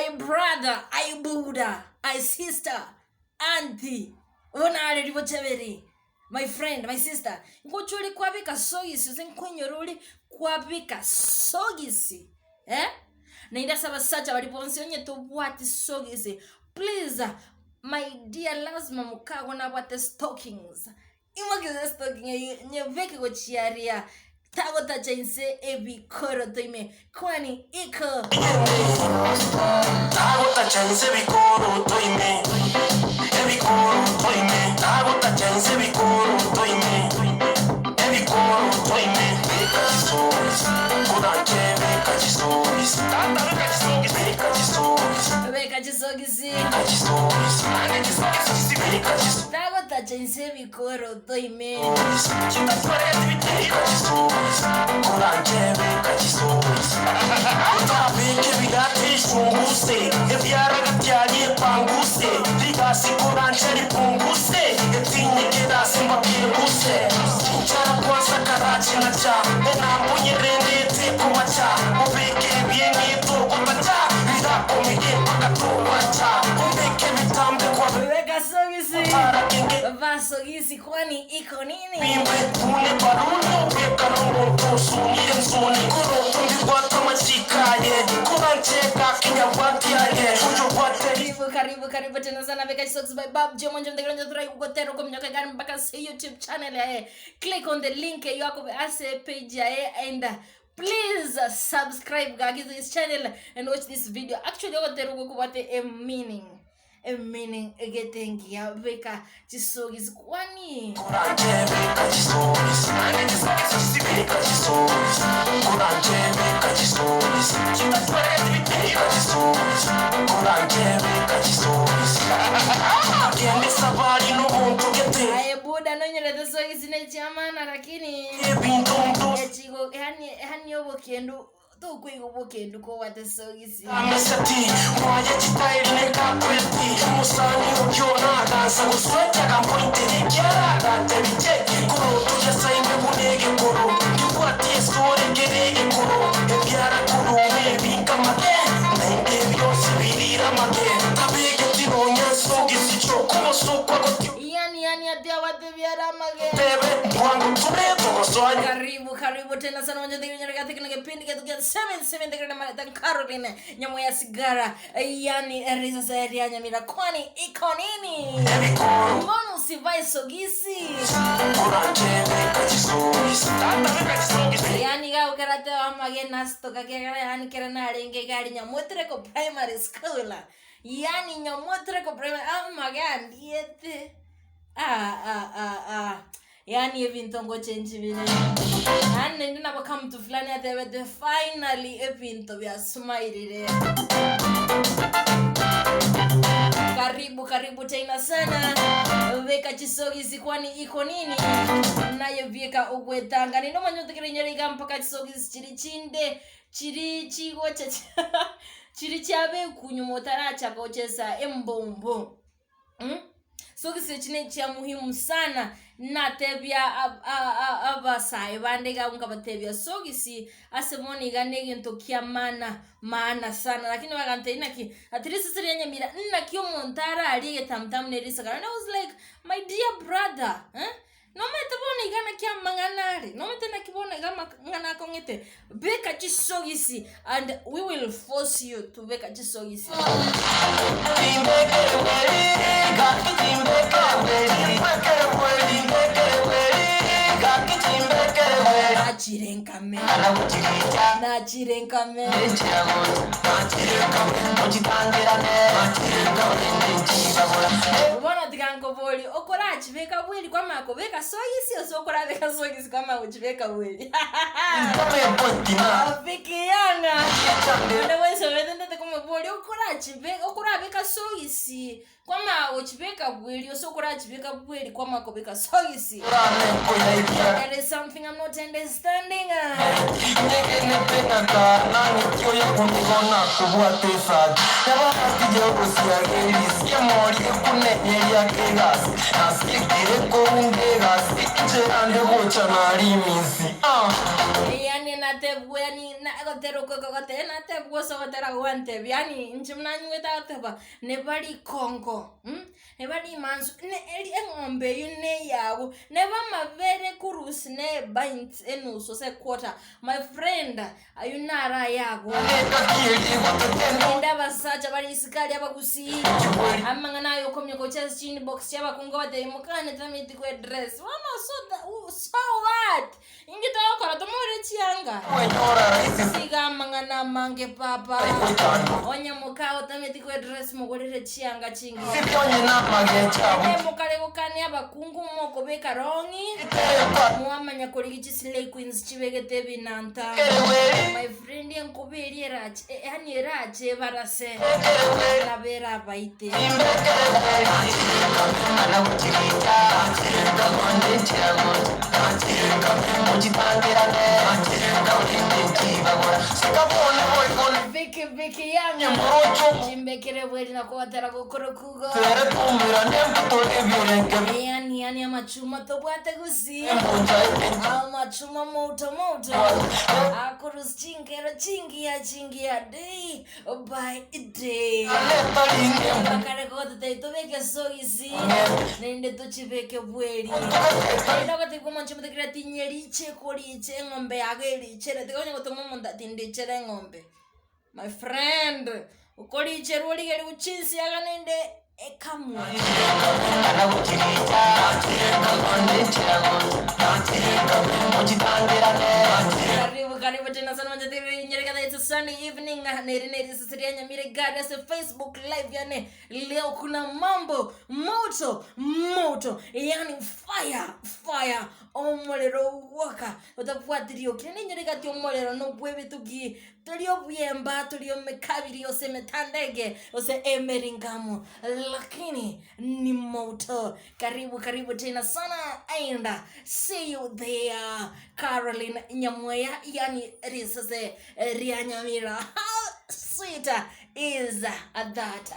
I brother, I Buddha, I sister, auntie, onale libochaberi. My friend, my sister, ngochuli kwabika sogisi, zenkonyoruli kwabika sogisi. Na indasaba sacha waliponsi onye to what sogisi. Please, my dear, lazima mukago na what stockings. Imagize stocking nyeveke go chiaria. Tago tacha inse ebi koro toime kwani iko. Tago tacha inse ebi koro toime. Ebi koro toime. Tago tacha inse ebi koro toime. Ebi koro toime. Beka chisois. Kodanche beka chisois. Tata beka chisois. Beka chisois. Beka chisois. Beka chisois. Ane chisois. Beka chisois. Tago tacha inse ebi koro toime. Chita suarete beka chisois. Kodanche beka chisois. Ota beke bidati shunguse. Ebiara gatiali panguse. Ligasi kodanche li punguse. Etini kedasi mbakebuse. Chara kwanza karachi na cha. Ena mwenye rende teku macha. Obeke biengi toko macha. Vida komige paka toko macha. Obeke vitambe kwa beka sogisi. Baba sogisi kwani iko nini? Bimbe kune baruno. Beka rongo tosu nire nzoni. Kuro tumbi wata machikaye. Kurancheka kinya wati aye. Fujo wate. Karibu tena sana Beka Socks by Bob Jomonjo mtegelonjo turai kukotero kumnyoka gani mpaka sa YouTube channel yae. Click on the link yako ase page yae and please subscribe to this channel and watch this video. Actually kukotero kukwate a meaning getting ya Beka Socks kwani Kuranje Beka Socks Beka Socks Kuranje Beka Socks Kita twere Beka Socks Kuranje Beka Socks Kiende sabari no muntu gete aye Buddha no nyere socks ne chamana lakini chigo hani obo kendo to kwigo bokendo ko wate sogisi amesati moja chitairi ne kakweti musani ukiona dansa usweta kampointe ne kiara dante biche kuro tuja saime bunege kuro kikwati story gerege kuro kiara kuro mebi kamake nende biosi birira make tabege tinonya sogisi choko sokwa goti yani adia wate biara make bebe wangu tumeto soanya karibu tena sana wanje ndio katika na kipindi kitu 77 degree na tan Caroline nyamo ya sigara yani erisa seria nyamira kwani iko nini mbona usivai sogisi yani ga ukarate wa magena stoka kegara yani kerana renge gari nyamotre ko primary school yani nyamotre ko primary magandi ete yani evintongo change vile yani ndina baka mtu fulani atebe finally evinto vya smile karibu tena sana Beka Socks kwani iko nini nayo Beka ogwetanga nino manyote kirenyerega mpaka Socks chirichinde chirichigo chiri chabe kunyumotara chakochesa embombo sogisi chine cha muhimu sana na tebya abasai bandega ungabatebya sogisi asemoni ganege ntokia maana sana lakini wakante inaki at least sirenya mira nna kyo montara aliye tamtam nerisa kana I was like my dear brother no metaboni gana kya manganare no metena kibona gama ngana kongete Beka Socks and we will force you to Beka Socks Nachirenkame Bona tikango boli okora chibeka bweli kwa mako Beka Socks osokora Beka Socks kama uchibeka bweli Afiki yanga Ndeweso wedende kama boli okora Beka Socks kwama uchibeka bweli osokora chibeka bweli kwa mako Beka Socks There is something I'm not understanding yani natebwe yani na gotero kokote natebwe so gotera guante yani nchi mnanyi wetataba ne bali kongo ne bali mansu ne eli engombe yune yawo ne bamavere kurusi ne binds enuso se quarter my friend ayunara yago ndaba sacha bali isikali abakusi amanga nayo komye ko chest chin box yaba kungote mukane tamiti kwe dress wano so what ingita okora tomore chianga siga mangana mange papa onya mukao tamiti kwe dress mugorere chianga chingi mukale kokane abakungu moko beka rongi muamanya koli Slay Queens chibegete binanta my friend yankubiri erache yani erache barase nabera baite Vicky yangu chimbekere bweli na kuwatara kukorokugo yani amachuma tobwate gusi amachuma moto akurus chingia day by day bakare kote tobeke sogisi nende tochibeke bweli ndabate kumanchuma tekrati nyeriche koliche ngombe ageli chere tekonye kotomo ndatinde chere ngombe. My friend, ukoli cheruli geli uchinsi aganende ekamwa. Karibu tena sana majadili nyereka. It's a sunny evening. Neri sisiria nyamire gada se Facebook live yane. Leo kuna mambo moto yani fire omolero waka utafuatirio kile nyereka ti omolero no bwebe tugi tulio buyemba tulio mekabiri ose metandege ose emeringamu lakini ni moto. Karibu tena sana ainda see you there Caroline Nyamoya yani risase rianyamira how sweet is that